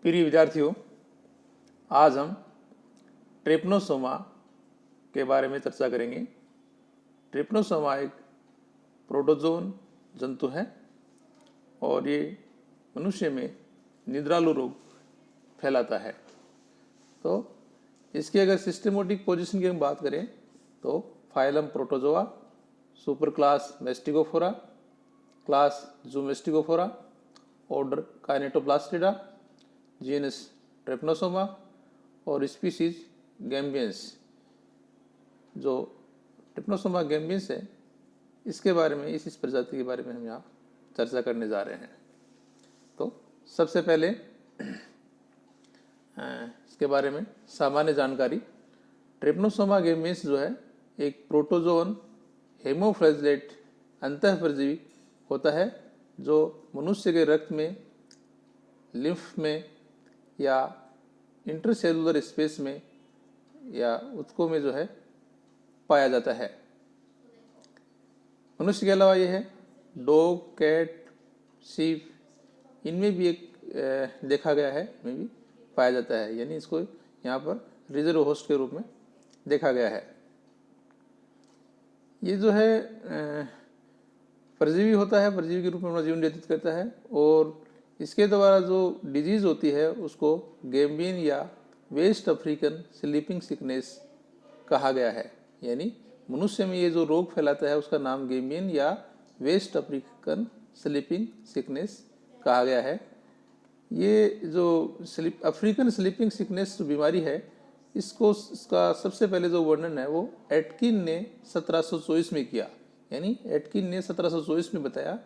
प्रिय विद्यार्थियों, आज हम ट्रिपनोसोमा के बारे में चर्चा करेंगे। ट्रिपनोसोमा एक प्रोटोजोन जंतु है और ये मनुष्य में निद्रालु रोग फैलाता है। तो इसकी अगर सिस्टेमेटिक पोजीशन की हम बात करें तो phylum protozoa, super class mastigophora, class zoomastigophora, order kinetoplastida, genus trypanosoma और स्पीसीज गैम्बियंस। जो ट्रिपनोसोमा गैम्बियंस है, इसके बारे में इस प्रजाति के बारे में हम यहाँ चर्चा करने जा रहे हैं। तो सबसे पहले इसके बारे में सामान्य जानकारी। ट्रिपनोसोमा गैम्बियंस जो है एक प्रोटोजोन हेमोफ्लैजेलेट अंतःपरजीवी होता है जो मनुष्य के रक्त में, लिम्फ में या इंटरसेलुलर स्पेस में या ऊतकों में जो है पाया जाता है। मनुष्य के अलावा यह है डॉग, कैट, शीप, इनमें भी एक देखा गया है, इनमें भी पाया जाता है, यानी इसको यहाँ पर रिजर्व होस्ट के रूप में देखा गया है। ये जो है परजीवी होता है, परजीवी के रूप में अपना जीवन व्यतीत करता है और इसके द्वारा जो डिजीज होती है उसको गैम्बियन या वेस्ट अफ्रीकन स्लीपिंग सिकनेस कहा गया है। यानी मनुष्य में ये जो रोग फैलाता है उसका नाम गैम्बियन या वेस्ट अफ्रीकन स्लीपिंग सिकनेस कहा गया है। ये जो अफ्रीकन स्लीपिंग सिकनेस जो बीमारी है, इसका सबसे पहले जो वर्णन है वो एटकिन ने 1724 में किया। यानी एटकिन ने 1724 में बताया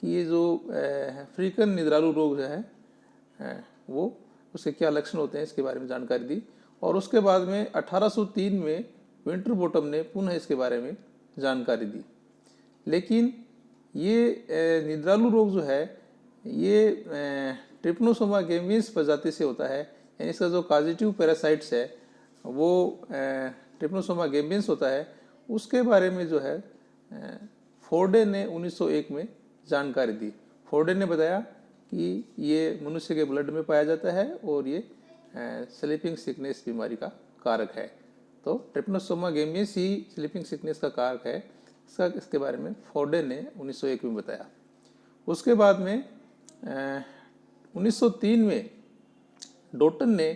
कि ये जो अफ्रीकन निद्रालु रोग जो है वो उसके क्या लक्षण होते हैं, इसके बारे में जानकारी दी। और उसके बाद में 1803 में विंटरबॉटम ने पुनः इसके बारे में जानकारी दी। लेकिन ये निद्रालु रोग जो है ये ट्रिपनोसोमा गैम्बियंस प्रजाति से होता है। यानी इसका जो काजिटिव पैरासाइट्स है वो ट्रिपनोसोमा गैम्बियंस होता है। उसके बारे में जो है फोर्डे ने 1901 में जानकारी दी। फोर्डे ने बताया कि ये मनुष्य के ब्लड में पाया जाता है और ये स्लीपिंग सिकनेस बीमारी का कारक है। तो ट्रिपनोसोमा गैम्बियंस ही स्लीपिंग सिकनेस का कारक है, इसके बारे में फोर्डे ने 1901 में बताया। उसके बाद में 1903 में डोटन ने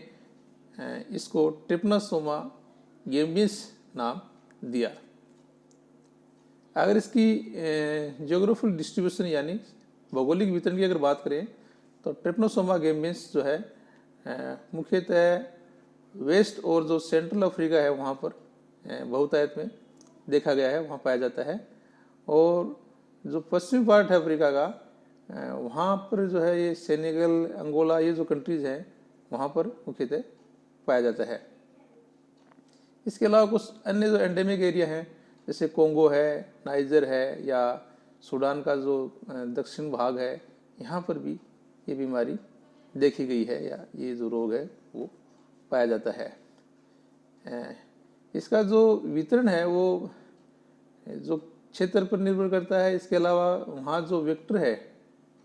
इसको ट्रिपनोसोमा गैम्बियंस नाम दिया। अगर इसकी जियोग्राफिकल डिस्ट्रीब्यूशन यानी भौगोलिक वितरण की अगर बात करें तो ट्रिपनोसोमा गैम्बियंस जो है मुख्यतः वेस्ट और जो सेंट्रल अफ्रीका है वहाँ पर बहुतायत में देखा गया है, वहाँ पाया जाता है। और जो पश्चिमी पार्ट है अफ्रीका का, वहाँ पर जो है ये सेनेगल, अंगोला, ये जो कंट्रीज हैं वहाँ पर मुख्यतः पाया जाता है। इसके अलावा कुछ अन्य जो एंडेमिक एरिया हैं जैसे कोंगो है, नाइजर है या सूडान का जो दक्षिण भाग है, यहाँ पर भी ये बीमारी देखी गई है या ये जो रोग है वो पाया जाता है। इसका जो वितरण है वो जो क्षेत्र पर निर्भर करता है। इसके अलावा वहाँ जो वेक्टर है,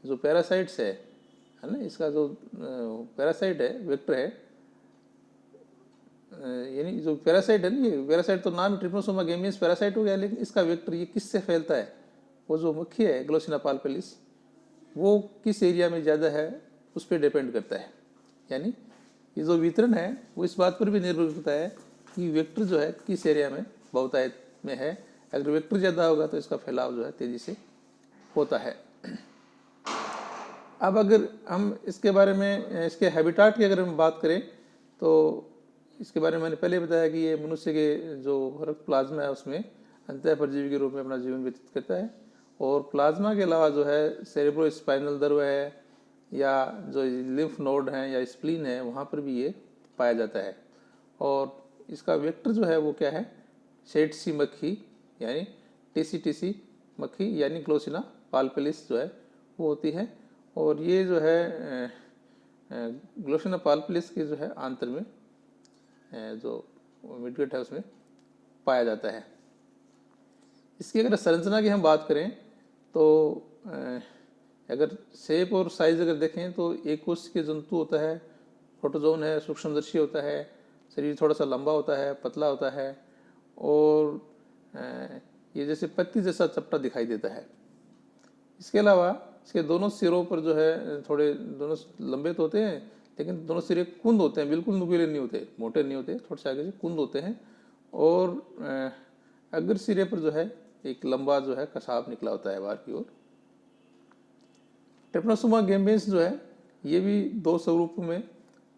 जो पैरासाइट्स है ना, इसका जो पैरासाइट है, वेक्टर है, यानी जो पैरासाइट है ना, ये पैरासाइट तो नाम ट्रिपनोसोमा गैम्बियंस पैरासाइट हो गया, लेकिन इसका वेक्टर ये किससे फैलता है, वो जो मक्खी है ग्लोसिना पाल्पेलिस, वो किस एरिया में ज़्यादा है उस पर डिपेंड करता है। यानी ये जो वितरण है वो इस बात पर भी निर्भर करता है कि वेक्टर जो है किस एरिया में बहुतायत में है। अगर वेक्टर ज़्यादा होगा तो इसका फैलाव जो है तेज़ी से होता है। अब अगर हम इसके बारे में, इसके हैबिटाट की अगर हम बात करें तो इसके बारे में मैंने पहले बताया कि ये मनुष्य के जो रक्त प्लाज्मा है उसमें अंतःपरजीवी के रूप में अपना जीवन व्यतीत करता है। और प्लाज्मा के अलावा जो है सेरेब्रो स्पाइनल नर्व है या जो लिम्फ नोड हैं या स्प्लीन है, वहाँ पर भी ये पाया जाता है। और इसका वेक्टर जो है वो क्या है, शेटसी मक्खी यानी टीसी मक्खी यानी ग्लोसिना पाल्पेलिस जो है वो होती है। और ये जो है ग्लोसिना पाल्पेलिस के जो है आंतर में जो मिडगट है उसमें पाया जाता है। इसकी अगर संरचना की हम बात करें तो अगर शेप और साइज अगर देखें तो एक कोश के जंतु होता है प्रोटोजोन है सूक्ष्मदर्शी होता है, शरीर थोड़ा सा लंबा होता है, पतला होता है और ये जैसे पत्ती जैसा चपटा दिखाई देता है। इसके अलावा इसके दोनों सिरों पर जो है थोड़े दोनों लंबे तो होते हैं, लेकिन दोनों सिरे कुंद होते हैं, बिल्कुल नुकीले नहीं होते, मोटे नहीं होते, थोड़े से आगे से कुंद होते हैं। और अग्र सिरे पर जो है एक लंबा जो है कसाब निकला होता है बाहर की ओर। ट्रिपनोसोमा गैम्बियंस जो है ये भी दो स्वरूपों में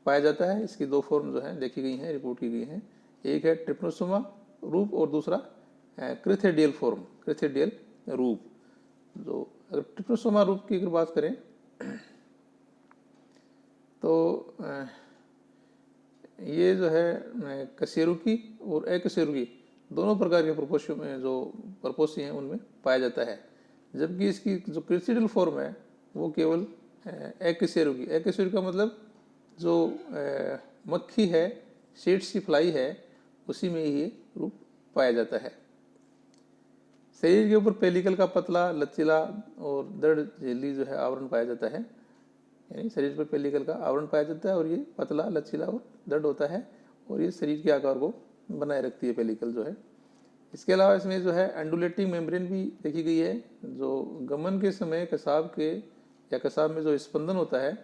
पाया जाता है। इसकी दो फॉर्म जो है देखी गई हैं, रिपोर्ट की गई हैं। एक है ट्रिपनोसोमा रूप और दूसरा क्रिथेडियल फॉर्म, क्रिथेडियल रूप। जो अगर ट्रिपनोसोमा रूप की अगर बात करें तो ये जो है कशेरुकी और अकशेरुकी दोनों प्रकार के प्रपोशी में जो प्रपोशी हैं उनमें पाया जाता है। जबकि इसकी जो क्रिथेडियल फॉर्म है वो केवल अकशेरुकी, अकशेरुकी का मतलब जो मक्खी है, सीड्स की फ्लाई है, उसी में ये रूप पाया जाता है। शरीर के ऊपर पेलिकल का पतला, लचीला और दृढ़ झिल्ली जो है आवरण पाया जाता है। यानी शरीर पर पेलिकल का आवरण पाया जाता है और ये पतला, लचीला और दृढ़ होता है और ये शरीर के आकार को बनाए रखती है पेलिकल जो है। इसके अलावा इसमें जो है एंडुलेटिंग मेम्ब्रेन भी देखी गई है, जो गमन के समय कसाब के या कसाब में जो स्पंदन होता है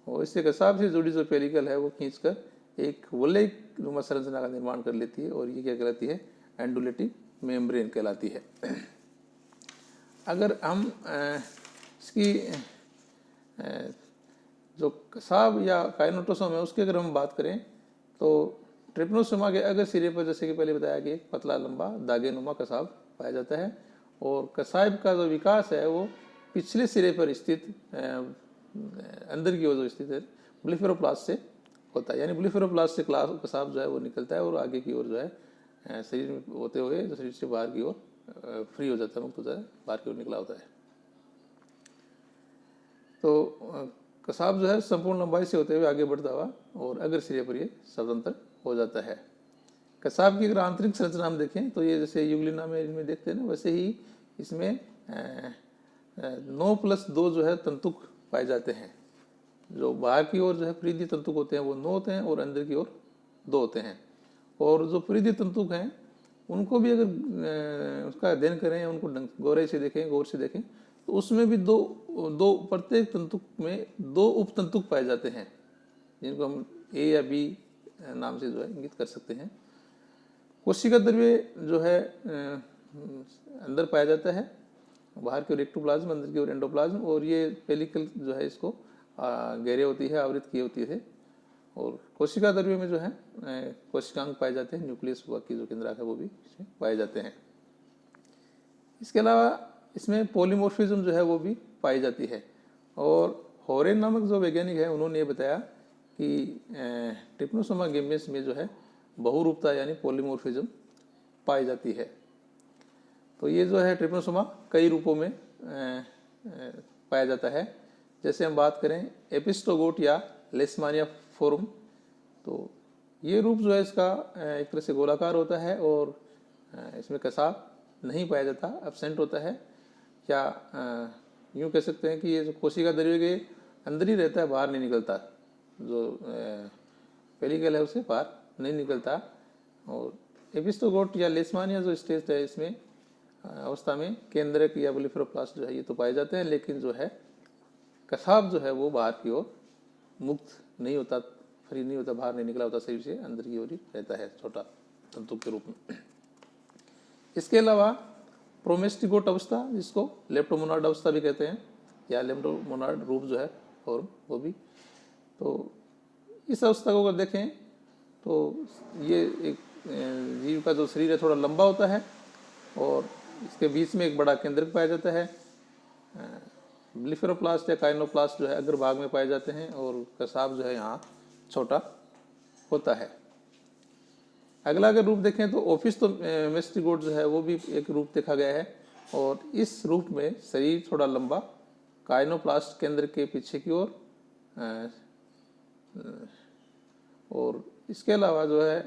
और इससे कसाब से जुड़ी जो पेलिकल है वो खींचकर एक वलय नुमा संरचना का निर्माण कर लेती है और ये क्या कहलाती है, एंडुलेटिंग मेम्ब्रेन कहलाती है। अगर हम इसकी जो कसाब या काइनोटोसोम है उसकी अगर हम बात करें तो ट्रिपनोसोमा के अगर सिरे पर जैसे कि पहले बताया कि एक पतला लंबा दागे नुमा कसाब पाया जाता है और कसाब का जो विकास है वो पिछले सिरे पर स्थित अंदर की ओर जो स्थित है ब्लेफेरोप्लास्ट से होता है। यानी ब्लेफेरोप्लास्ट से कसाब जो है वो निकलता है और आगे की ओर जो है शरीर में होते हुए जो शरीर से बाहर की ओर फ्री हो जाता है, मुक्त हो जाता है, बाहर की ओर निकला होता है। तो कसाब जो है संपूर्ण लंबाई से होते हुए आगे बढ़ता हुआ और अग्र सिरे पर ये स्वतंत्र हो जाता है। कसाब की अगर आंतरिक संरचना हम देखें तो ये जैसे युगलिना में इनमें देखते हैं ना, वैसे ही इसमें 9+2 जो है तंतुक पाए जाते हैं। जो बाहर की ओर जो है परिधीय तंतुक होते हैं वो 9 होते हैं और अंदर की ओर 2 होते हैं। और जो परिधीय तंतुक हैं उनको भी अगर उसका अध्ययन करें, उनको गौर से देखें तो उसमें भी दो प्रत्येक तंतुक में 2 उपतंतुक पाए जाते हैं, जिनको हम ए या बी नाम से जो है इंगित कर सकते हैं। कोशिका द्रव्य जो है अंदर पाया जाता है, बाहर की ओर एक्टोप्लाज्म, अंदर की ओर एंडोप्लाज्म, और ये पेलिकल जो है इसको घेरे होती है, आवृत की होती है। और कोशिका द्रव्य में जो है कोशिकांग पाए जाते हैं, न्यूक्लियस की जो केंद्रक है वो भी इसमें पाए जाते हैं। इसके अलावा इसमें पॉलीमॉर्फिज्म जो है वो भी पाई जाती है। और होरेन नामक जो वैज्ञानिक है उन्होंने ये बताया कि ट्रिपनोसोमा गैम्बियंस में जो है बहुरूपता यानी पॉलीमॉर्फिज्म पाई जाती है। तो ये जो है ट्रिपनोसोमा कई रूपों में पाया जाता है। जैसे हम बात करें एपिस्टोगोट या लेशमानिया फॉर्म, तो ये रूप जो है इसका एक तरह से गोलाकार होता है और इसमें कसाब नहीं पाया जाता, एब्सेंट होता है। या यूँ कह सकते हैं कि ये जो कोशिका द्रव्य के अंदर ही रहता है, बाहर नहीं निकलता, जो पेलिकल है उसे बाहर नहीं निकलता। और एपिस्टोगोट या लेशमानिया जो स्टेज है इसमें अवस्था में केंद्रक या ब्लेफेरोप्लास्ट जो है ये तो पाए जाते हैं, लेकिन जो है कसाब जो है वो बाहर की ओर मुक्त नहीं होता, फ्री नहीं होता, बाहर नहीं निकला होता शरीर से, अंदर की ओर ही रहता है छोटा तंतु के रूप में। इसके अलावा प्रोमेस्टिगोट अवस्था, जिसको लेप्टोमोनार्ड अवस्था भी कहते हैं, या लेप्टोमोनार्ड रूप जो है फॉर्म वो भी, तो इस अवस्था को अगर देखें तो ये एक जीव का जो शरीर है थोड़ा लंबा होता है और इसके बीच में एक बड़ा केंद्रक पाया जाता है। ब्लेफेरोप्लास्ट या काइनोप्लास्ट जो है अग्रभाग में पाए जाते हैं और कसाब जो है यहाँ छोटा होता है। अगला अगर रूप देखें तो ओफिस्थोमेस्टिगोट जो है वो भी एक रूप देखा गया है और इस रूप में शरीर थोड़ा लंबा, काइनोप्लास्ट केंद्र के पीछे की ओर, और इसके अलावा जो है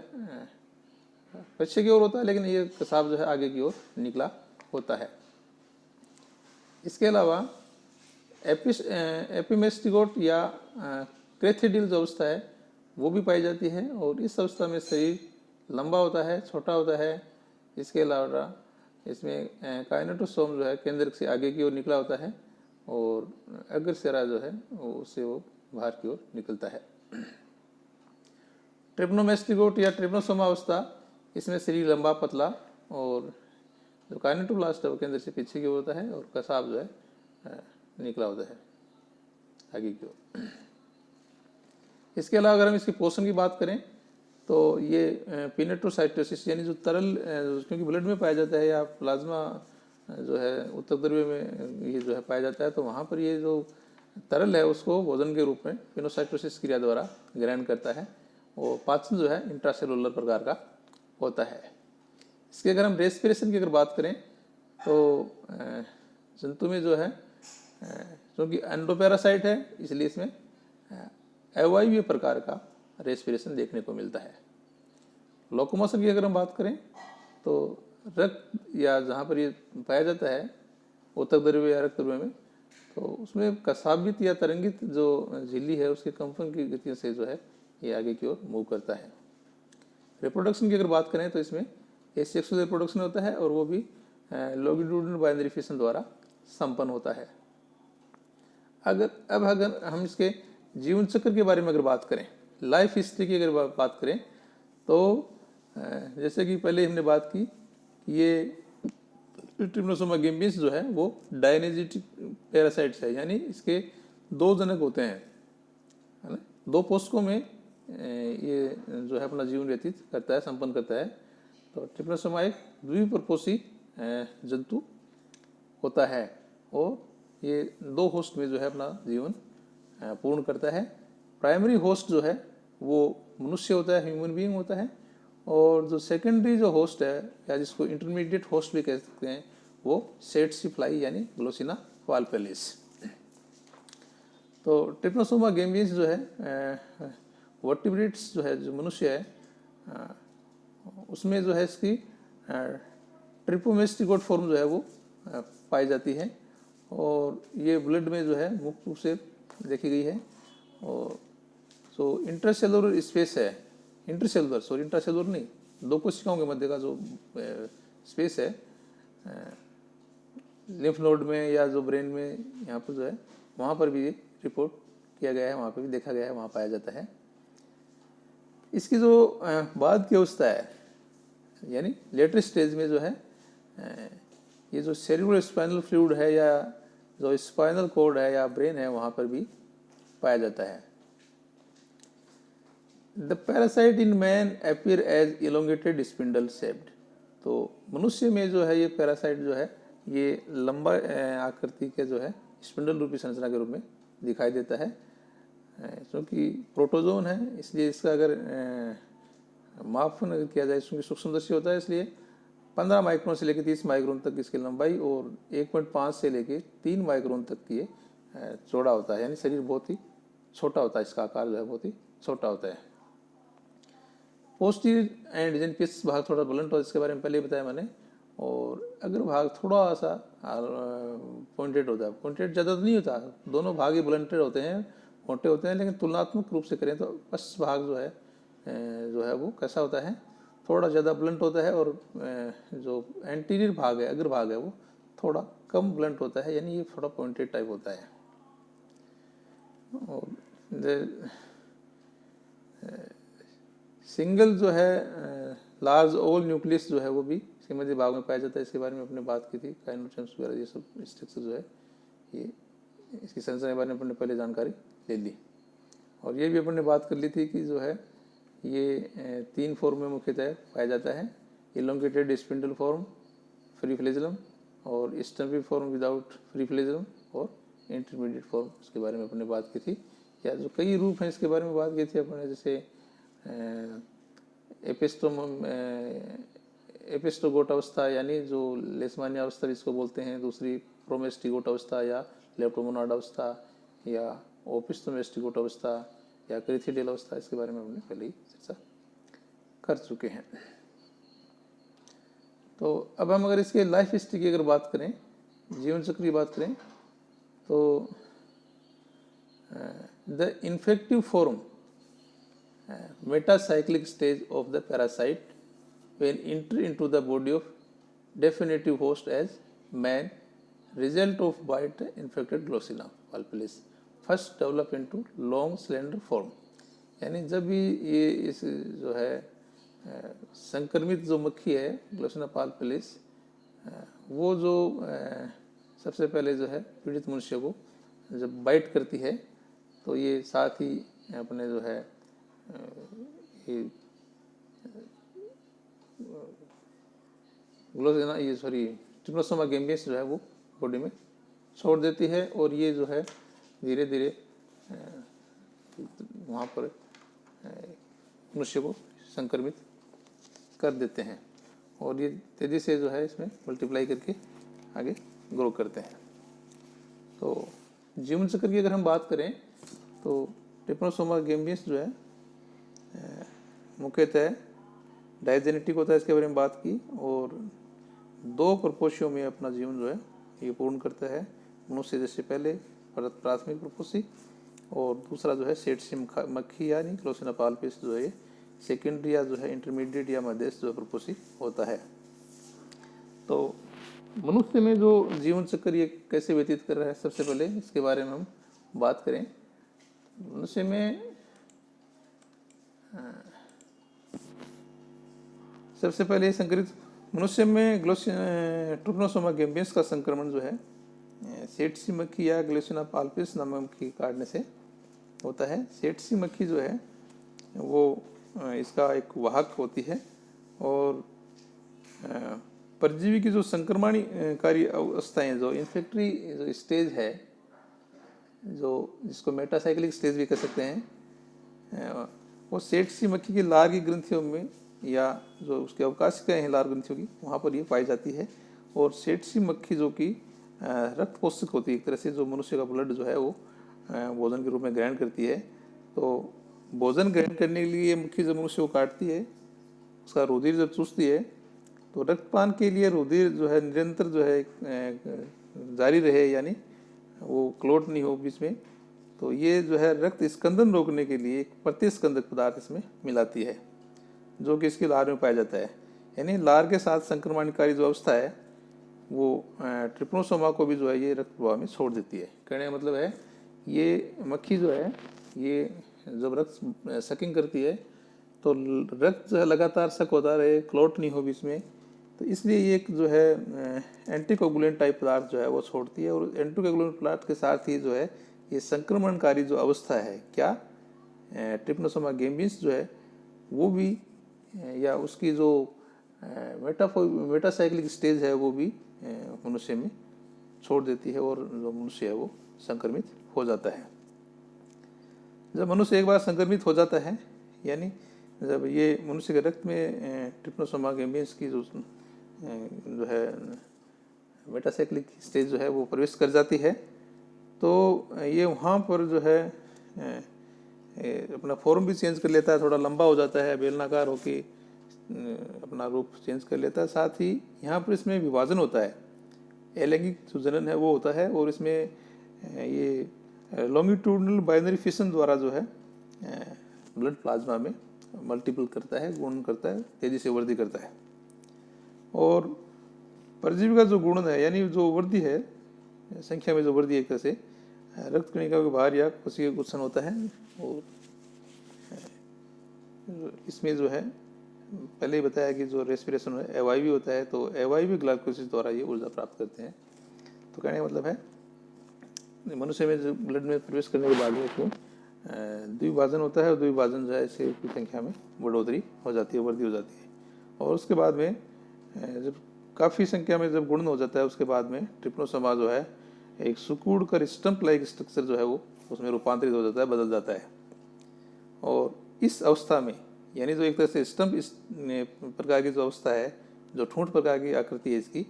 पीछे की ओर होता है, लेकिन ये कसाब जो है आगे की ओर निकला होता है। इसके अलावा एपिमेस्टिगोट या क्रेथिडिल जो अवस्था है वो भी पाई जाती है। और इस अवस्था में शरीर लंबा होता है, छोटा होता है। इसके अलावा इसमें काइनेटोसोम जो है केंद्र से आगे की ओर निकला होता है और अग्रसिरा जो है उससे वो बाहर की ओर निकलता है। ट्रिप्नोमेस्टिगोट या ट्रिप्नोसोमा अवस्था, इसमें शरीर लंबा पतला और जो काइनेटोब्लास्ट है वो केंद्र से पीछे की ओर होता है और कसाब जो है निकला होता है आगे की ओर। इसके अलावा अगर हम इसकी पोषण की बात करें तो ये पिनेट्रोसाइटोसिस यानी जो तरल क्योंकि ब्लड में पाया जाता है या प्लाज्मा जो है उत्तक द्रव्य में ये जो है पाया जाता है, तो वहाँ पर ये जो तरल है उसको भोजन के रूप में पिनोसाइटोसिस क्रिया द्वारा ग्रहण करता है और पाचन जो है इंट्रासेलुलर प्रकार का होता है। इसके अगर हम रेस्पिरेशन की अगर बात करें तो जंतु में जो है क्योंकि एंडोपैरासाइट है इसलिए इसमें अवायवीय प्रकार का रेस्पिरेशन देखने को मिलता है। लोकोमोशन की अगर हम बात करें तो रक्त या जहाँ पर ये पाया जाता है उत्तक द्रव्य या रक्त द्रव्य में, तो उसमें कसाबित या तरंगित जो झिल्ली है उसके कंपन की गति से जो है ये आगे की ओर मूव करता है। रिप्रोडक्शन की अगर बात करें तो इसमें एसेक्सुअल रिप्रोडक्शन होता है और वो भी लॉन्गिट्यूडिनल बाइनरी फिशन द्वारा संपन्न होता है। अगर हम इसके जीवन चक्र के बारे में अगर बात करें, लाइफ हिस्ट्री की अगर बात करें तो जैसे कि पहले हमने बात की ये ट्रिप्नोसोमा गेम्बियंस जो है वो डायनेजेटिक पैरासाइट्स है, यानी इसके दो जनक होते हैं, है ना। दो पोषकों में ये जो है अपना जीवन व्यतीत करता है, संपन्न करता है। तो ट्रिप्नोसोमा एक द्विपर्पोषी जंतु होता है और ये दो होस्ट में जो है अपना जीवन पूर्ण करता है। प्राइमरी होस्ट जो है वो मनुष्य होता है, ह्यूमन बीइंग होता है, और जो सेकेंडरी जो होस्ट है या जिसको इंटरमीडिएट होस्ट भी कह सकते हैं वो सेट्सी फ्लाई यानी ग्लोसिना वाल्पेलिस। तो ट्रिप्नोसोमा गेम्बियंस जो है वर्टिब्रेट्स जो है जो मनुष्य है उसमें जो है इसकी ट्रिपोमेस्टिकोट फॉर्म जो है वो पाई जाती है और ये ब्लड में जो है मुख्य रूप से देखी गई है। और जो इंट्रासेलुलर स्पेस है, इंट्रासेलुलर नहीं, दो कोशिकाओं के मध्य का जो स्पेस है लिम्फ नोड में या जो ब्रेन में यहाँ पर जो है वहाँ पर भी रिपोर्ट किया गया है, वहाँ पर भी देखा गया है, वहाँ पाया जाता है। इसकी जो बाद की अवस्था है यानी लेटर स्टेज में जो है ये जो सेरिब्रो स्पाइनल फ्लूइड है या जो स्पाइनल कॉर्ड है या ब्रेन है वहाँ पर भी पाया जाता है। The parasite in man appear as elongated spindle shaped. तो मनुष्य में जो है ये पैरासाइट जो है ये लंबा आकृति के जो है स्पिंडल रूपी संरचना के रूप में दिखाई देता है। क्योंकि प्रोटोजोन है इसलिए इसका अगर मापन अगर किया जाए क्योंकि सूक्ष्मदर्शी होता है इसलिए 15 माइक्रोन से लेकर 30 माइक्रोन तक इसकी लंबाई और 1.5 से लेकर 3 माइक्रोन तक की चौड़ा होता है, यानी शरीर बहुत ही छोटा होता है, इसका आकार जो है बहुत ही छोटा होता है। पोस्टीरियर एंड जिन पिस भाग थोड़ा बुलंट होता है, इसके बारे में पहले बताया मैंने। और अगर भाग थोड़ा सा पॉइंटेड होता है, पॉइंटेड ज़्यादा तो नहीं होता, दोनों भाग ही बुलंटेड होते हैं, मोटे होते हैं, लेकिन तुलनात्मक रूप से करें तो पस भाग जो है वो कैसा होता है, थोड़ा ज़्यादा ब्लंट होता है। और जो एंटीरियर भाग है, अग्रभाग है, वो थोड़ा कम ब्लंट होता है, यानी ये थोड़ा पॉइंटेड टाइप होता है। और सिंगल जो है लार्ज ओवल न्यूक्लियस जो है वो भी इसके मध्य भाग में पाया जाता है। इसके बारे में अपने बात की थी, काइनोचेम्स वगैरह ये सब स्ट्रक्चर जो है ये इसकी संरचना के बारे में अपने पहले जानकारी ले ली। और ये भी अपने बात कर ली थी कि जो है ये 3 फॉर्म में मुख्यतः पाया जाता है, इलोंगेटेड स्पिंडल फॉर्म, फ्री फ्लेजलम, और स्टम्पी फॉर्म विदाउट फ्री फ्लेजलम, और इंटरमीडिएट फॉर्म। इसके बारे में अपने बात की थी, या जो कई रूप हैं इसके बारे में बात की थी अपने, जैसे एपिस्टोगोट अवस्था यानी जो लेशमानिया अवस्था जिसको बोलते हैं, दूसरी प्रोमेस्टिगोट अवस्था या लेप्टोमोनाड अवस्था, या ओपिस्टोमेस्टिगोट अवस्था या क्रिथिडेल अवस्था। इसके बारे में हमने पहले ही चर्चा कर चुके हैं। तो अब हम अगर इसके लाइफ हिस्ट्री की अगर बात करें, जीवन चक्र की बात करें, तो the infective form metacyclic stage of the parasite when enter into the body of definitive host as man, result of bite infected Glossina palpalis first develop into long slender form। यानी जब भी ये इस जो है संक्रमित जो मक्खी है ग्लोसिना पाल्पिलिस, वो जो सबसे पहले जो है पीड़ित मनुष्य को जब बाइट करती है तो ये साथ ही अपने जो है ये ग्लोसिना ये सॉरी ट्रिप्नोसोमा गेम्बियंस जो है वो बॉडी में छोड़ देती है और ये जो है धीरे धीरे वहाँ पर मनुष्य को संक्रमित कर देते हैं और ये तेज़ी से जो है इसमें मल्टीप्लाई करके आगे ग्रो करते हैं। तो जीवन चक्र की अगर हम बात करें तो ट्रिप्नोसोमा गेम्बियंस जो है मुख्यतः डायजेनेटिक होता है, इसके बारे में बात की, और 2 प्रपोषियों में अपना जीवन जो है ये पूर्ण करता है। मनुष्य जैसे पहले प्राथमिक प्रपोषी और दूसरा जो है सेट्सी मक्खी यानी ग्लोसिना पाल्पिस जो है सेकेंडरी या जो है इंटरमीडिएट या मध्यस्थ जो प्रपोषी होता है। तो मनुष्य में जो जीवन चक्र ये कैसे व्यतीत कर रहा है, सबसे पहले इसके बारे में हम बात करें। मनुष्य में सबसे पहले संक्रमित मनुष्य में ट्रिप्नोसोमा गेम्बियंस का संक्रमण जो है सेट्सी मक्खी या ग्लोसिना पाल्पिस नामक मक्खी काटने से होता है। सेट्सी मक्खी जो है वो इसका एक वाहक होती है और परजीवी की जो संक्रमणकारी अवस्थाएं जो इन्फेक्टरी जो स्टेज है, जो जिसको मेटासाइक्लिक स्टेज भी कह सकते हैं, वो सेट्सी मक्खी की लार की ग्रंथियों में या जो उसके अवकाशिकाएं हैं लार ग्रंथियों की, वहाँ पर ये पाई जाती है। और सेट्सी मक्खी जो कि रक्त पोषक होती है, एक तरह से जो मनुष्य का ब्लड जो है वो भोजन के रूप में ग्रहण करती है। तो भोजन ग्रहण करने के लिए मक्खी जब मनुष्य को काटती है, उसका रुधिर जब चूसती है तो रक्तपान के लिए रुधिर जो है निरंतर जो है जारी रहे, यानी वो क्लोट नहीं हो बीच में, तो ये जो है रक्त स्कंदन रोकने के लिए एक प्रतिस्कंदक पदार्थ इसमें मिलाती है जो कि इसकी लार में पाया जाता है। यानी लार के साथ संक्रमणकारी जो अवस्था है वो ट्रिप्नोसोमा को भी जो है ये रक्त प्रवाह में छोड़ देती है। कहने का मतलब है ये मक्खी जो है ये जब रक्त सकिंग करती है तो रक्त जो है लगातार सक होता रहे, क्लॉट नहीं हो बीच में, तो इसलिए ये एक जो है एंटीकोगुलेंट टाइप पदार्थ जो है वो छोड़ती है। और एंटीकोगुलेंट पदार्थ के साथ ही जो है ये संक्रमणकारी जो अवस्था है क्या ट्रिप्नोसोमा गेम्बियंस जो है वो भी या उसकी जो मेटासाइक्लिक स्टेज है वो भी मनुष्य में छोड़ देती है और जो मनुष्य है वो संक्रमित हो जाता है। जब मनुष्य एक बार संक्रमित हो जाता है, यानी जब ये मनुष्य के रक्त में ट्रिप्नोसोमा गेम्बियंस की जो है मेटासाइक्लिक स्टेज जो है वो प्रवेश कर जाती है, तो ये वहाँ पर जो है अपना फॉर्म भी चेंज कर लेता है, थोड़ा लंबा हो जाता है, बेलनाकार होके अपना रूप चेंज कर लेता है। साथ ही यहाँ पर इसमें विभाजन होता है, अलैंगिक जो जनन है वो होता है, और इसमें ये लॉन्गिट्यूडनल बाइनरी फिशन द्वारा जो है ब्लड प्लाज्मा में मल्टीपल करता है, गुणन करता है, तेजी से वृद्धि करता है। और परजीवी का जो गुणन है यानी जो वृद्धि है संख्या में जो वृद्धि एक तरह से रक्त कणिका के बाहर या कोशिका का उत्सर्जन होता है। और इसमें जो है पहले ही बताया कि जो रेस्पिरेशन है एवाईवी होता है, तो एवाईवी ग्लाइकोसिस द्वारा ये ऊर्जा प्राप्त करते हैं। तो कहने का मतलब है मनुष्य में जो ब्लड में प्रवेश करने के बाद में द्विभाजन होता है और द्विभाजन जो है इससे की संख्या में बढ़ोतरी हो जाती है, वृद्धि हो जाती है। और उसके बाद में जब काफ़ी संख्या में जब गुणन हो जाता है उसके बाद में ट्रिप्नोसोमा जो है एक सुकूड़ कर स्टम्प लाइक स्ट्रक्चर जो है वो उसमें रूपांतरित हो जाता है, बदल जाता है। और इस अवस्था में यानी जो एक तरह से स्टम्प इस प्रकार की जो अवस्था है, जो ठूंठ प्रकार की आकृति है इसकी,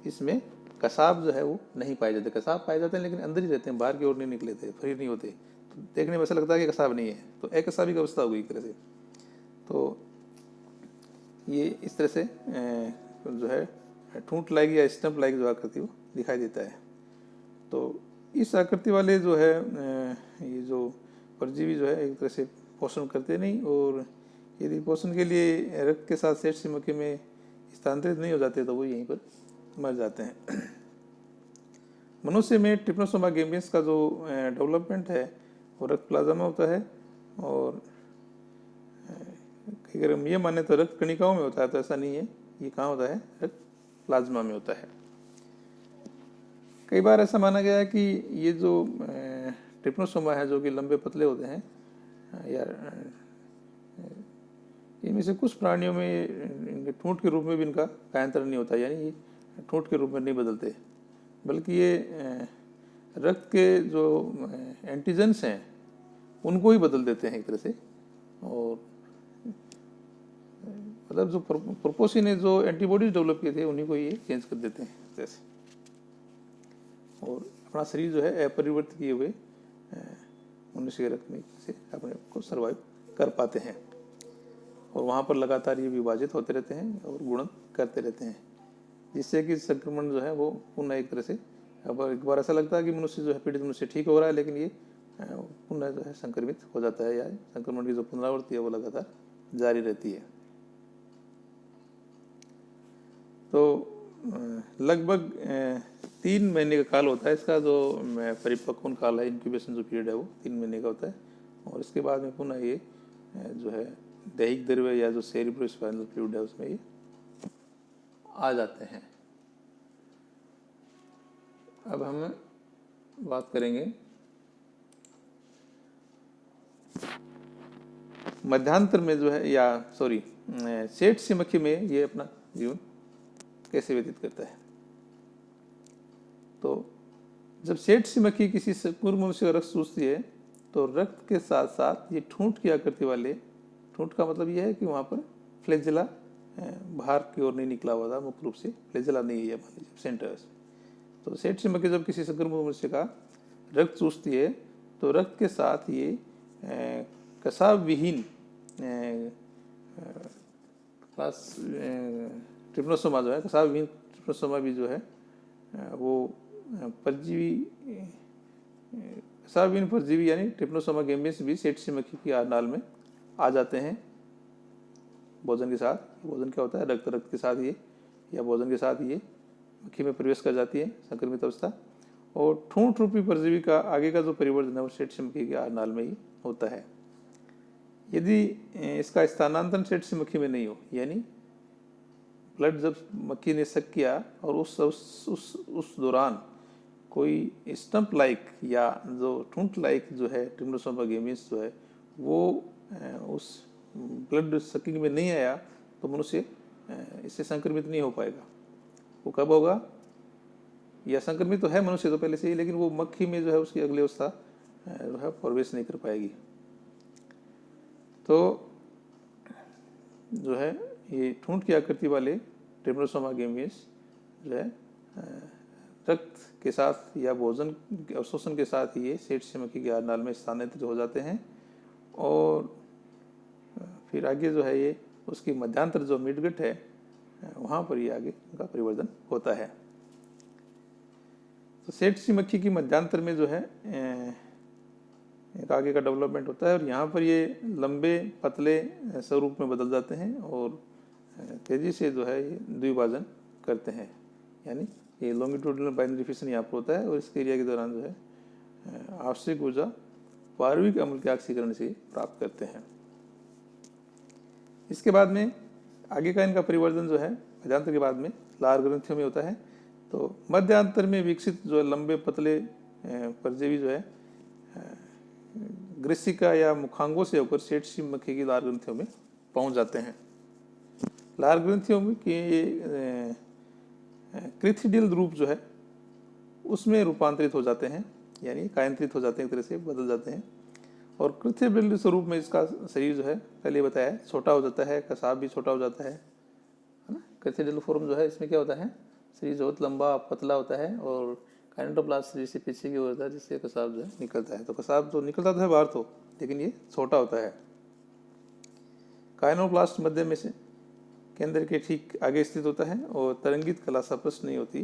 इसमें कसाब जो है वो नहीं पाए जाते। कसाब पाए जाते हैं लेकिन अंदर ही रहते हैं, बाहर की ओर नहीं निकले थे, फ्री नहीं होते, तो देखने में ऐसा लगता है कि कसाब नहीं है, तो अकसाबी की अवस्था होगी एक तरह से। तो ये इस तरह से जो है ठूंठ लाइक या स्टम्प लाइक जो आकृति वो दिखाई देता है। तो इस आकृति वाले जो है ये जो परजीवी जो है एक तरह से पोषण करते नहीं, और यदि पोषण के लिए रक्त के साथ सेठ सीमकी में स्थानांतरित नहीं हो जाते तो वो यहीं पर मर जाते हैं। मनुष्य में ट्रिपनोसोमा गैम्बियंस का जो डेवलपमेंट है वो रक्त प्लाज्मा में होता है, और अगर हम ये माने तो रक्त कणिकाओं में होता है, तो ऐसा नहीं है। ये कहाँ होता है? रक्त प्लाज्मा में होता है। कई बार ऐसा माना गया है कि ये जो ट्रिपनोसोमा है जो कि लंबे पतले होते हैं, या इनमें से कुछ प्राणियों में इनके ठूंठ के रूप में भी इनका कायांतरण नहीं होता, यानी ये ठूंठ के रूप में नहीं बदलते, बल्कि ये रक्त के जो एंटीजेंस हैं उनको ही बदल देते हैं एक तरह से। और मतलब जो प्रोपोसी ने जो एंटीबॉडीज डेवलप किए थे उन्हीं को ये चेंज कर देते हैं जैसे, और अपना शरीर जो है अपरिवर्तित किए हुए मनुष्य के रक्त में से अपने को सर्वाइव कर पाते हैं, और वहाँ पर लगातार ये विभाजित होते रहते हैं और गुणन करते रहते हैं, जिससे कि संक्रमण जो है वो पुनः एक तरह से, अब एक बार ऐसा लगता है कि मनुष्य जो है पीड़ित मनुष्य ठीक हो रहा है, लेकिन ये पुनः जो है संक्रमित हो जाता है, या संक्रमण की जो पुनरावृत्ति है वो लगातार जारी रहती है। तो लगभग 3 महीने का काल होता है इसका, जो परिपक्वन काल है, इंक्यूबेशन जो पीरियड है वो 3 महीने का होता है, और इसके बाद में पुनः ये जो है दैहिक द्रव्य या जो सेरिब्रोस्पाइनल फ्लूइड है उसमें ये आ जाते हैं। अब हम बात करेंगे मध्यांतर में जो है, या सॉरी सेठ सीमकी में ये अपना जीवन कैसे व्यतीत करता है। तो जब सेठ सीमकी किसी संकुर मनुष्य का रक्त चूसती है तो रक्त के साथ साथ ये ठूंठ की आकृति वाले, ठूंठ का मतलब ये है कि वहाँ पर फ्लैजेला बाहर की ओर नहीं निकला हुआ था, मुख्य रूप से फ्लैजेला नहीं है मान लीजिए सेंटर्स। तो सेठ सीमकी जब किसी संक्रमित मनुष्य का रक्त चूसती है तो रक्त के साथ ये कसाब विहीन ट्रिपनोसोमा जो है, कसाब विहीन ट्रिपनोसोमा भी जो है वो परजीवी, कसाब विहीन परजीवी यानी ट्रिपनोसोमा गैम्बियंस भी सेठ सीमकी की नाल में आ जाते हैं भोजन के साथ। भोजन क्या होता है? रक्त के साथ ये, या भोजन के साथ ये मक्खी में प्रवेश कर जाती है संक्रमित अवस्था, और ठूंठ रूपी परजीवी का आगे का जो परिवर्तन है वो सेठ सीमकी के नाल में ही होता है। यदि इसका स्थानांतरण सेठ सीमकी में नहीं हो, यानी ब्लड जब मक्खी ने सक किया और उस दौरान कोई स्टम्प लाइक या जो ठूंठ लाइक जो है ट्रिपनोसोमा गैम्बियंस जो है वो उस ब्लड सकिंग में नहीं आया, तो मनुष्य इससे संक्रमित नहीं हो पाएगा। वो कब होगा? या संक्रमित तो है मनुष्य तो पहले से ही, लेकिन वो मक्खी में जो है उसकी अगली अवस्था जो है प्रवेश नहीं कर पाएगी। तो जो है ये ठूंठ की आकृति वाले ट्रिपनोसोमा गैम्बियंस जो है रक्त के साथ या भोजन के अवशोषण के साथ ये सेठ सीमकी के नाल में स्थानांतरित हो जाते हैं, और फिर आगे जो है ये उसकी मध्यांतर जो मिडगट है वहाँ पर ये आगे उनका परिवर्तन होता है। तो सेठ सीमकी की मध्यांतर में जो है एक आगे का डेवलपमेंट होता है, और यहाँ पर ये लंबे पतले स्वरूप में बदल जाते हैं और तेजी से जो है ये द्विभाजन करते हैं, यानी ये लॉन्गिट्यूडिनल बाइनरी फिशन यहाँ पर होता है, और इस क्रिया के दौरान जो है आवश्यक ऊर्जा पार्विक अम्ल के ऑक्सीकरण से प्राप्त करते हैं। इसके बाद में आगे का इनका परिवर्तन जो है मध्यांतर के बाद में लार ग्रंथियों में होता है। तो मध्यांतर में विकसित जो लंबे पतले परजीवी जो है ग्रसिका या मुखांगों से होकर सेठ सीमकी की लार ग्रंथियों में पहुंच जाते हैं। लार ग्रंथियों में कि ये क्रिथिडिल रूप जो है उसमें रूपांतरित हो जाते हैं, यानी कायांतरित हो जाते हैं, एक तरह से बदल जाते हैं। और क्रिथिडिल स्वरूप में इसका शरीर जो है पहले बताया छोटा हो जाता है, कसाब भी छोटा हो जाता है ना। क्रिथिडिल फॉर्म जो है इसमें क्या होता है, शरीर बहुत लंबा पतला होता है और काइनेटोप्लास्ट शरीर से पीछे की ओर होता है, जिससे कसाब जो है निकलता है। तो कसाब तो निकलता तो है बाहर तो, लेकिन ये छोटा होता है। काइनोप्लास्ट मध्य में से केंद्र के ठीक आगे स्थित होता है और तरंगित कला स्पष्ट नहीं होती।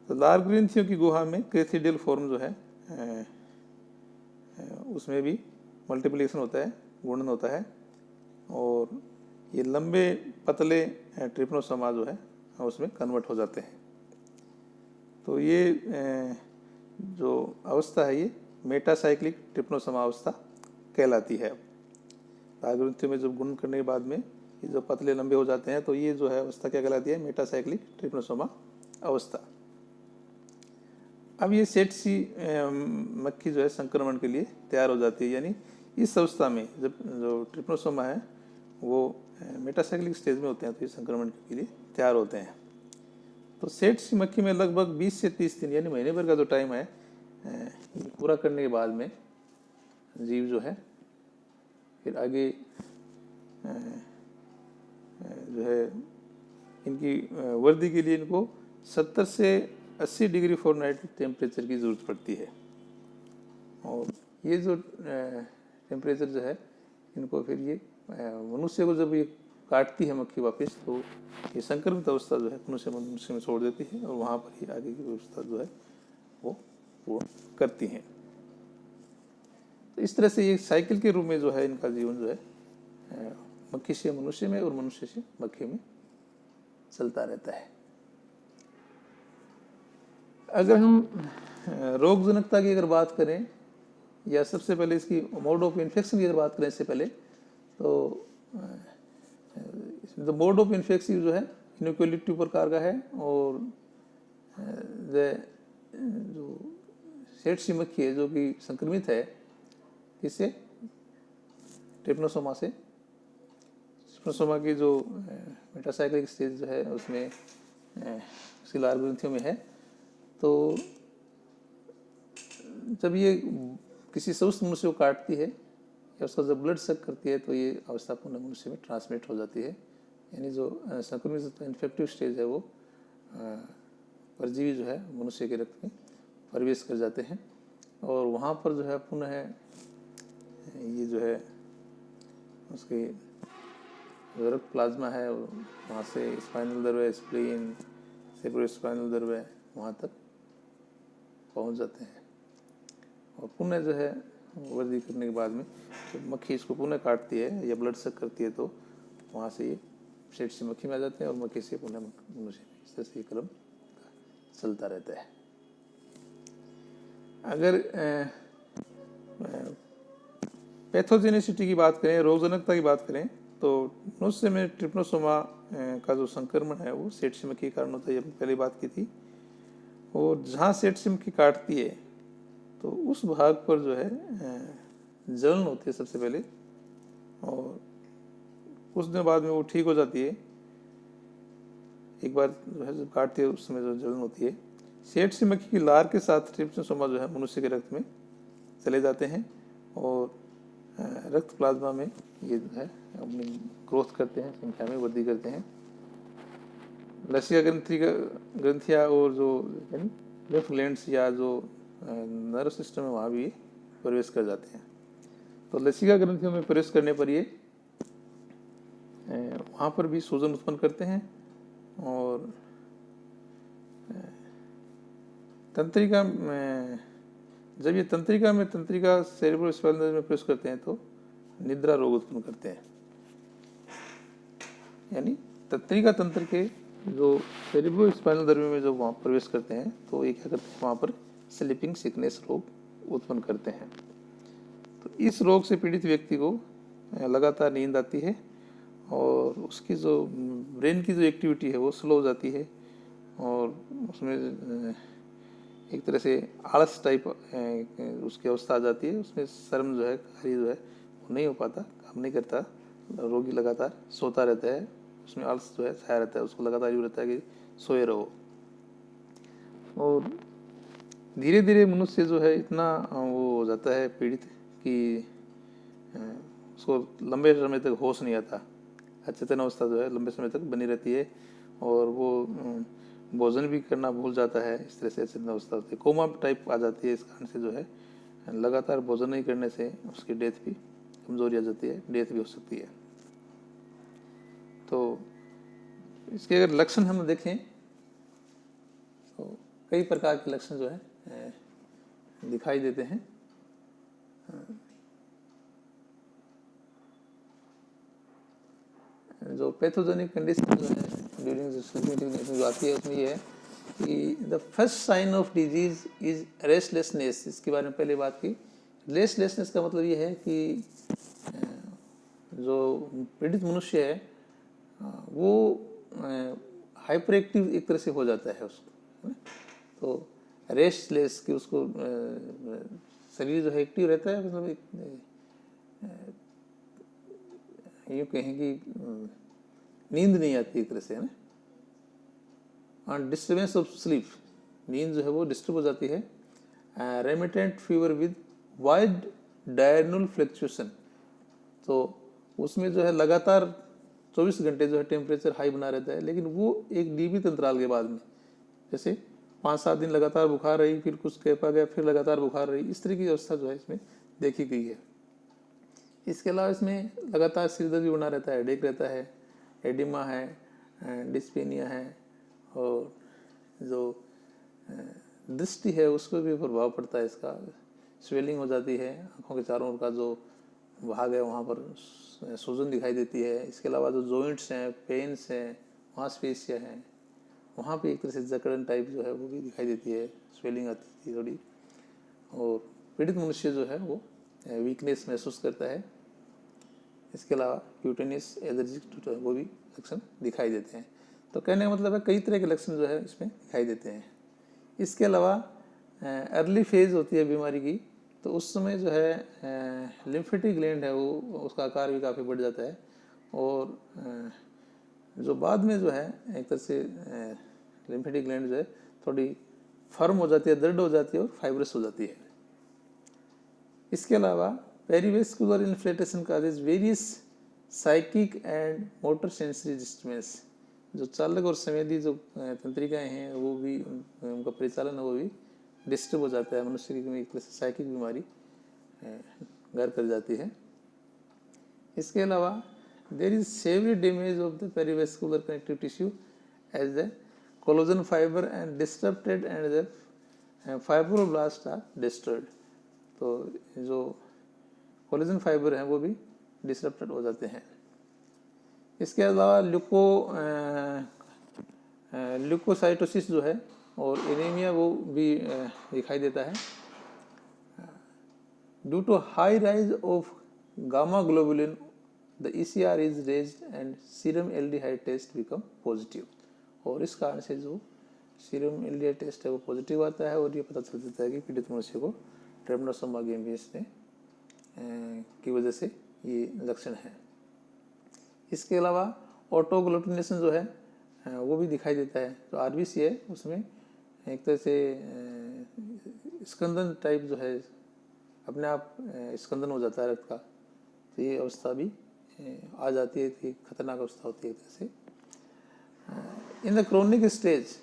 तो लार ग्रंथियों की गुहा में क्रिथिडिल फॉर्म जो है उसमें भी मल्टीप्लिकेशन होता है, गुणन होता है और ये लंबे पतले ट्रिप्नोसोमा जो है उसमें कन्वर्ट हो जाते हैं। तो ये जो अवस्था है ये मेटासाइक्लिक ट्रिप्नोसोमा अवस्था कहलाती है। ग्रंथियों में जब गुणन करने के बाद में ये जो पतले लंबे हो जाते हैं तो ये जो है अवस्था क्या कहलाती है? मेटासाइक्लिक ट्रिप्नोसोमा अवस्था। अब ये सेट सी मक्खी जो है संक्रमण के लिए तैयार हो जाती है, यानी इस अवस्था में जब जो ट्रिप्नोसोमा है वो मेटासाइक्लिक स्टेज में होते हैं तो ये संक्रमण के लिए तैयार होते हैं। तो सेट सी मक्खी में लगभग 20 से 30 दिन यानी महीने भर का जो टाइम है पूरा करने के बाद में जीव जो है फिर आगे जो है इनकी वृद्धि के लिए इनको 70 से 80 डिग्री फ़ारेनहाइट टेम्परेचर की ज़रूरत पड़ती है। और ये जो टेम्परेचर जो है इनको फिर ये मनुष्य को जब ये काटती है मक्खी वापस तो ये संक्रमित अवस्था जो है मनुष्य में छोड़ देती है और वहाँ पर ही आगे की व्यवस्था जो है वो करती हैं। तो इस तरह से ये साइकिल के रूप में जो है इनका जीवन जो है मक्खी से मनुष्य में और मनुष्य से मक्खी में चलता रहता है। अगर हम रोगजनकता की अगर बात करें या सबसे पहले इसकी मोड ऑफ इन्फेक्शन की अगर बात करें इससे पहले तो मोड ऑफ इन्फेक्शन जो है इनोक्युलेटिव प्रकार का है और जो सेट सी मक्खी है जो कि संक्रमित है इससे ट्रिप्नोसोमा से। ट्रिप्नोसोमा की जो मेटासाइक्लिक स्टेज जो है उसमें उसकी लार्वा ग्रंथियों में है। तो जब ये किसी स्वस्थ मनुष्य को काटती है या उसका जब ब्लड सक करती है तो ये अवस्था पूर्ण मनुष्य में ट्रांसमिट हो जाती है, यानी जो संक्रमित इन्फेक्टिव स्टेज है वो परजीवी जो है मनुष्य के रक्त में प्रवेश कर जाते हैं और वहाँ पर जो है पुनः ये जो है उसके जो रक्त प्लाज्मा है वहाँ से स्पाइनल नर्व है, स्प्लीन, सेरेब्रोस्पाइनल नर्व है, वहाँ तक पहुँच जाते हैं और पुनः जो है वृद्धि करने के बाद में जब मक्खी इसको पुनः काटती है या ब्लड सक करती है तो वहाँ से ये सेट से मक्खी में आ जाते हैं और मक्खी से पुनः मनुष्य में। इस तरह से ये क्रम चलता रहता है। अगर पैथोजेनिसिटी की बात करें, रोगजनकता की बात करें तो मनुष्य में ट्रिप्नोसोमा का जो संक्रमण है वो सेट से मक्खी के कारण होता है, ये पहले बात की थी। और जहाँ सेट से मक्खी काटती है तो उस भाग पर जो है जलन होती है सबसे पहले और कुछ दिन बाद में वो ठीक हो जाती है। एक बार जो है जब काटती है उस समय जो जलन होती है, सेट सी मक्खी की लार के साथ ट्रिप्नोसोमा जो है मनुष्य के रक्त में चले जाते हैं और रक्त प्लाज्मा में ये जो है अपनी ग्रोथ करते हैं, संख्या में वृद्धि करते हैं। लसिका ग्रंथियाँ और जो लिम्फ ग्लैंड्स या जो नर्व सिस्टम है वहाँ भी प्रवेश कर जाते हैं। तो लसिका ग्रंथियों में प्रवेश करने पर ये वहाँ पर भी सूजन उत्पन्न करते हैं और तंत्रिका में जब ये तंत्रिका सेरेब्रोस्पाइनल में प्रवेश करते हैं तो निद्रा रोग उत्पन्न करते हैं, यानी तंत्रिका तंत्र के जो सेरेब्रोस्पाइनल नर्व में जो वहाँ प्रवेश करते हैं तो ये क्या करते हैं वहाँ पर स्लीपिंग सिकनेस रोग उत्पन्न करते हैं। तो इस रोग से पीड़ित व्यक्ति को लगातार नींद आती है और उसकी जो ब्रेन की जो एक्टिविटी है वो स्लो हो जाती है और उसमें एक तरह से आलस टाइप उसकी अवस्था आ जाती है। उसमें शर्म जो है, कार्य जो है वो नहीं हो पाता, काम नहीं करता, रोगी लगातार सोता रहता है, उसमें आलस जो है छाया रहता है, उसको लगातार यूँ रहता है कि सोए रहो। और धीरे धीरे मनुष्य जो है इतना वो हो जाता है पीड़ित कि उसको लंबे समय तक होश नहीं आता, अचेतन अवस्था जो है लंबे समय तक बनी रहती है और वो भोजन भी करना भूल जाता है। इस तरह से अचेतन अवस्था होती है, कोमा टाइप आ जाती है। इस कारण से जो है लगातार भोजन नहीं करने से उसकी डेथ भी, कमजोरी आ जाती है, डेथ भी हो सकती है। तो इसके अगर लक्षण हम देखें तो कई प्रकार के लक्षण जो है दिखाई देते हैं। जो पैथोजेनिक कंडीशन जो है ड्यूरिंग स्लीपिंग सिकनेस जो आती है उसमें ये है कि the first sign of disease is restlessness. इसके बारे में पहले बात की। रेस्टलेसनेस का मतलब ये है कि जो पीड़ित मनुष्य है वो हाइपर एक्टिव एक तरह से हो जाता है उसको, तो रेस्टलेस कि उसको शरीर जो है एक्टिव रहता है, मतलब यूँ कहें कि नींद नहीं आती एक तरह से, है ना। डिस्टर्बेंस ऑफ स्लीप, नींद जो है वो डिस्टर्ब हो जाती है। Remittent fever with wide diurnal fluctuation, तो उसमें जो है लगातार 24 घंटे जो है टेम्परेचर हाई बना रहता है, लेकिन वो एक नियमित अंतराल के बाद में, जैसे 5-7 दिन लगातार बुखार रही, फिर कुछ कैपा गया, फिर लगातार बुखार रही, इस तरह की व्यवस्था जो है इसमें देखी गई है। इसके अलावा इसमें लगातार सिरदर्द भी बना रहता है, हेडेक रहता है, एडिमा है, डिस्पेनिया है, और जो दृष्टि है उसको भी प्रभाव पड़ता है इसका। स्वेलिंग हो जाती है, आँखों के चारों ओर का जो भाग है वहाँ पर सूजन दिखाई देती है। इसके अलावा जो जॉइंट्स हैं, पेन्स हैं, मांसपेशियाँ हैं, वहाँ पे एक तरह से जकड़न टाइप जो है वो भी दिखाई देती है, स्वेलिंग आती है थोड़ी, और पीड़ित मनुष्य जो है वो वीकनेस महसूस करता है। इसके अलावा क्यूटेनियस एलर्जिक वो भी लक्षण दिखाई देते हैं। तो कहने का मतलब है कई तरह के लक्षण जो है इसमें दिखाई देते हैं। इसके अलावा अर्ली फेज होती है बीमारी की, तो उस समय जो है लिम्फेटिक ग्लैंड है वो उसका आकार भी काफ़ी बढ़ जाता है, और जो बाद में जो है एक तरह से लिम्फेटिक ग्लैंड जो है थोड़ी फर्म हो जाती है, दृढ़ हो जाती है और फाइब्रस हो जाती है। इसके अलावा perivascular inflammation causes various psychic and motor sensory disturbance, जो चालक और संवेदी जो तंत्रिकाएं हैं वो भी, उनका परिचालन है वो भी डिस्टर्ब हो जाता है। मनुष्य की एक तरह से साइकिक बीमारी घर कर जाती है। इसके अलावा there is severe damage of the perivascular connective tissue as the collagen fiber and disturbed and the fibroblast are disturb, तो जो कोलेजन फाइबर हैं वो भी डिस्टर्बेड हो जाते हैं। इसके अलावा ल्यूकोसाइटोसिस जो है और एनीमिया वो भी दिखाई देता है। Due to high rise of gamma globulin the ECR is raised and serum aldehyde test become positive, और इस कारण से जो सीरम एल्डिहाइड टेस्ट है वो पॉजिटिव आता है, और ये पता चल जाता है कि पीड़ित मनुष्य को ट्रिपनोसोमा गेम्बियस ने की वजह से ये लक्षण है। इसके अलावा ऑटोग्लूटिनेशन जो है वो भी दिखाई देता है। जो RBC है उसमें एक तरह से स्कंदन टाइप जो है, अपने आप स्कंदन हो जाता है रक्त का, तो ये अवस्था भी आ जाती है, तो खतरनाक अवस्था होती है एक तरह से। इन द क्रोनिक स्टेज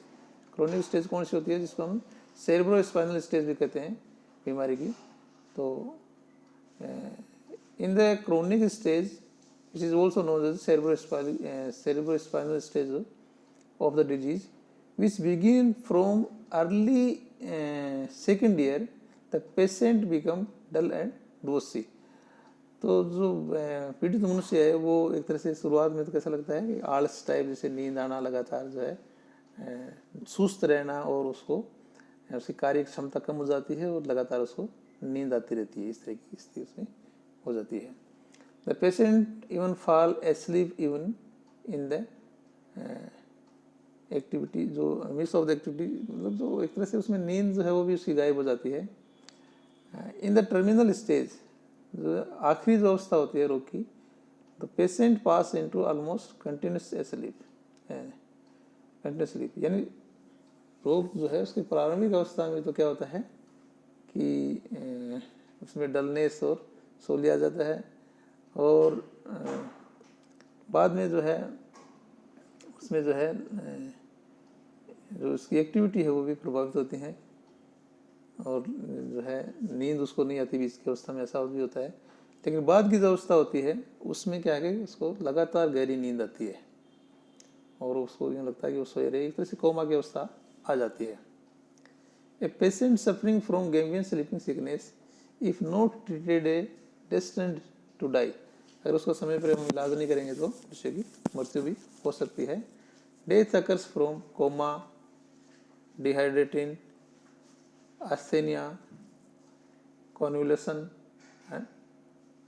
कौन सी होती है, जिसको हम सेरेब्रो स्पाइनल स्टेज भी कहते हैं बीमारी की। तो in the chronic stage which is also known as cerebrospinal stage of the disease, which begin from early second year, the patient become dull and drowsy। तो जो पीड़ित मनुष्य है वो एक तरह से शुरुआत में तो कैसा लगता है कि आलस टाइप, जैसे नींद आना, लगातार जो है सुस्त रहना, और उसको उसकी कार्य क्षमता कम हो जाती है और लगातार उसको नींद आती रहती है, इस तरह की स्थिति उसमें हो जाती है। The patient even fall asleep even in the activity, जो मिस ऑफ द एक्टिविटी, मतलब जो एक तरह से उसमें नींद जो है वो भी उसकी गायब हो जाती है। इन द टर्मिनल स्टेज, जो आखिरी जो अवस्था होती है रोग की, the patient pass into almost continuous sleep, यानी रोग जो है उसकी प्रारंभिक अवस्था में तो क्या होता है कि उसमें डलनेस और सोली आ जाता है, और बाद में जो है उसमें जो है जो उसकी एक्टिविटी है वो भी प्रभावित होती है, और जो है नींद उसको नहीं आती भी, इसकी अवस्था में ऐसा भी होता है। लेकिन बाद की जो अवस्था होती है उसमें क्या है कि उसको लगातार गहरी नींद आती है, और उसको यूँ लगता है कि वो सोए रहे, एक तरह से कोमा की अवस्था आ जाती है। A patient suffering from Gambian sleeping sickness if not treated a destined to die, अगर उसका समय पर हम इलाज नहीं करेंगे तो मनुष्य की मृत्यु भी हो सकती है। Death occurs from coma, dehydration, asthenia, convulsion and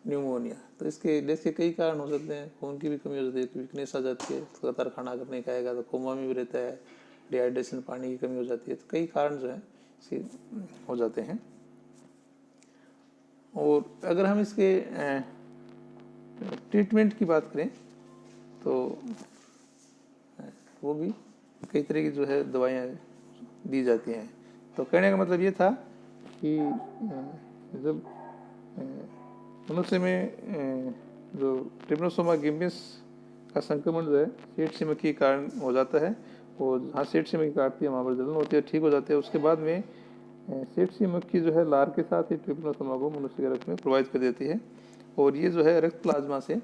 pneumonia. तो इसके डेथ के कई कारण हो सकते हैं। खून की भी कमी हो जाती है, वीकनेस आ जाती है, लगातार खाना अगर नहीं खाएगा तो कोमा में भी रहता है, डिहाइड्रेशन, पानी की कमी हो जाती है। तो कई कारण जो है इसके हो जाते हैं। और अगर हम इसके ट्रीटमेंट की बात करें तो वो भी कई तरह की जो है दवाइयाँ दी जाती हैं। तो कहने का मतलब ये था कि जब मनुष्य में जो ट्रिपनोसोमा गेम्बियस का संक्रमण जो है सेठ सी मक्खी के कारण हो जाता है, और जहाँ सेठ सी मक्खी काटती है वहाँ पर जलन होती है, ठीक हो जाती है। उसके बाद में सेठ सी मक्खी जो है लार के साथ ही ट्रिपनोसोमा को मनुष्य के रक्त में प्रोवाइड कर देती है, और ये जो है रक्त प्लाज्मा से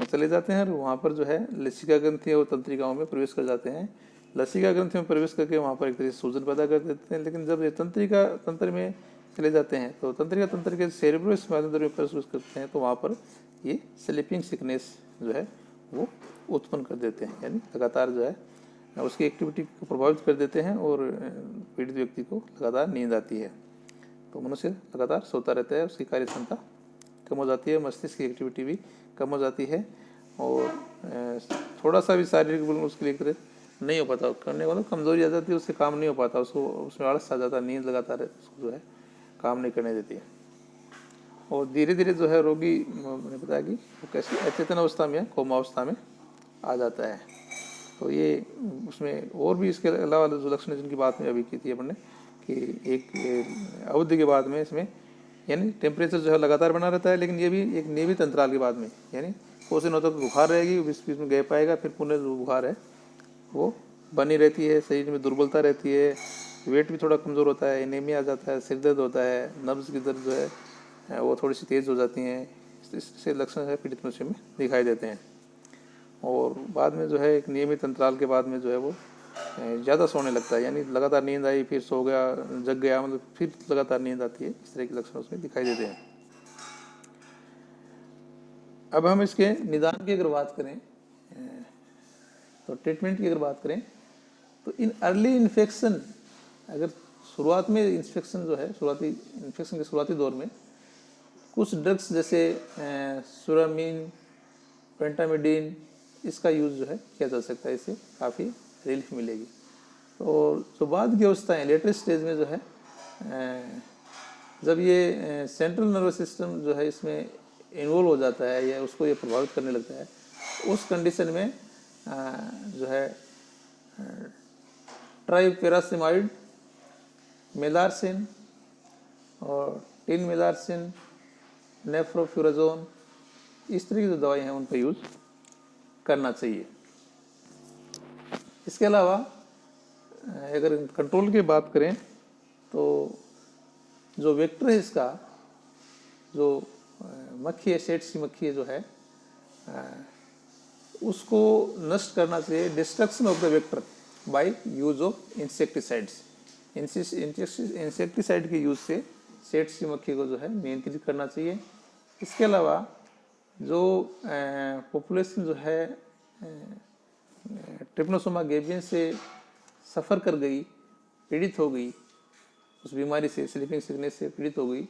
चले जाते हैं और वहाँ पर जो है लसिका ग्रंथि और तंत्रिकाओं में प्रवेश कर जाते हैं। लसिका ग्रंथि में प्रवेश करके वहाँ पर एक तरह से सूजन पैदा कर देते हैं। लेकिन जब ये तंत्रिका तंत्र में चले जाते हैं तो तंत्रिका तंत्र के सेरेब्रोस्पाइनल में प्रवेश करते हैं, तो वहाँ पर ये स्लीपिंग सिकनेस जो है वो उत्पन्न कर देते हैं, यानी लगातार जो है उसकी एक्टिविटी को प्रभावित कर देते हैं और पीड़ित व्यक्ति को लगातार नींद आती है। तो मनुष्य लगातार सोता रहता है, उसकी कार्य क्षमता कम हो जाती है, मस्तिष्क की एक्टिविटी भी कम हो जाती है, और थोड़ा सा भी शारीरिक बल उसके लिए तरह नहीं हो पाता, करने वाला कमजोरी आ जाती है, उससे काम नहीं हो पाता, उसको उसमें आलस आ जाता है, नींद लगातार उसको जो है काम नहीं करने देती है। और धीरे धीरे जो है रोगी, मैंने बताया कि वो कैसे अचेतन अवस्था में, कोमा अवस्था में आ जाता है। तो ये उसमें और भी इसके अलावा जो लक्षण जिनकी बात में अभी की थी अपने कि एक अवधि के बाद में इसमें यानी टेम्परेचर जो है लगातार बना रहता है, लेकिन ये भी एक नियमित अंतराल के बाद में, यानी कुछ दिनों तक बुखार रहेगी, बीच बीच में गैप आएगा, फिर पुनः जो बुखार है वो बनी रहती है, शरीर में दुर्बलता रहती है, वेट भी थोड़ा कमज़ोर होता है, एनीमिया आ जाता है, सिर दर्द होता है, नब्ज़ की दर्द जो है वो थोड़ी सी तेज़ हो जाती हैं। इससे लक्षण है पीड़ित मनुष्य में दिखाई देते हैं। और बाद में जो है एक नियमित अंतराल के बाद में जो है वो ज़्यादा सोने लगता है, यानी लगातार नींद आई फिर सो गया, जग गया, मतलब फिर लगातार नींद आती है, इस तरह के लक्षण उसमें दिखाई देते हैं। अब हम इसके निदान की अगर बात करें तो ट्रीटमेंट की अगर बात करें तो इन अर्ली इन्फेक्शन, अगर शुरुआत में इन्फेक्शन जो है शुरुआती इन्फेक्शन के शुरुआती दौर में कुछ ड्रग्स जैसे सुरामीन, पेंटामिडीन, इसका यूज़ जो है किया जा सकता है, इससे काफ़ी रिलीफ मिलेगी। तो जो बाद की अवस्थाएँ लेटर स्टेज में जो है जब ये सेंट्रल नर्वस सिस्टम जो है इसमें इन्वॉल्व हो जाता है या उसको ये प्रभावित करने लगता है, उस कंडीशन में जो है ट्राइपेरासिमाइड, मेलार्सिन और टिनमेलार्सिन, नेफ्रोफ्यूराजोन, इस तरह की जो दवाई हैं उनका यूज़ करना चाहिए। इसके अलावा अगर कंट्रोल की बात करें तो जो वेक्टर है इसका, जो मक्खी है, सेठ सी मक्खी है जो है उसको नष्ट करना चाहिए, destruction of the vector by use of insecticides. Insecticide के यूज से सेठ सी मक्खी को जो है नियंत्रित करना चाहिए। इसके अलावा जो पॉपुलेशन जो है ट्रिपनोसोमा गेबियन से सफ़र कर गई, पीड़ित हो गई, उस बीमारी से, स्लीपिंग सिकनेस से पीड़ित हो गई,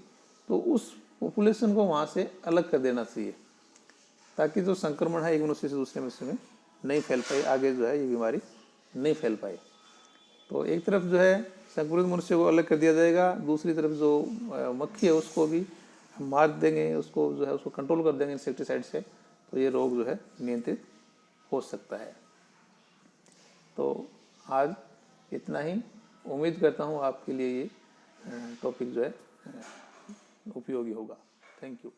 तो उस पॉपुलेशन को वहाँ से अलग कर देना चाहिए, ताकि जो संक्रमण है एक मनुष्य से दूसरे मनुष्य में नहीं फैल पाए, आगे जो है ये बीमारी नहीं फैल पाए। तो एक तरफ जो है संक्रमित मनुष्य को अलग कर दिया जाएगा, दूसरी तरफ जो मक्खी है उसको भी मार देंगे, उसको जो है उसको कंट्रोल कर देंगे इंसेक्टिसाइड से, तो ये रोग जो है नियंत्रित हो सकता है। तो आज इतना ही। उम्मीद करता हूँ आपके लिए ये टॉपिक जो है उपयोगी होगा। Thank you.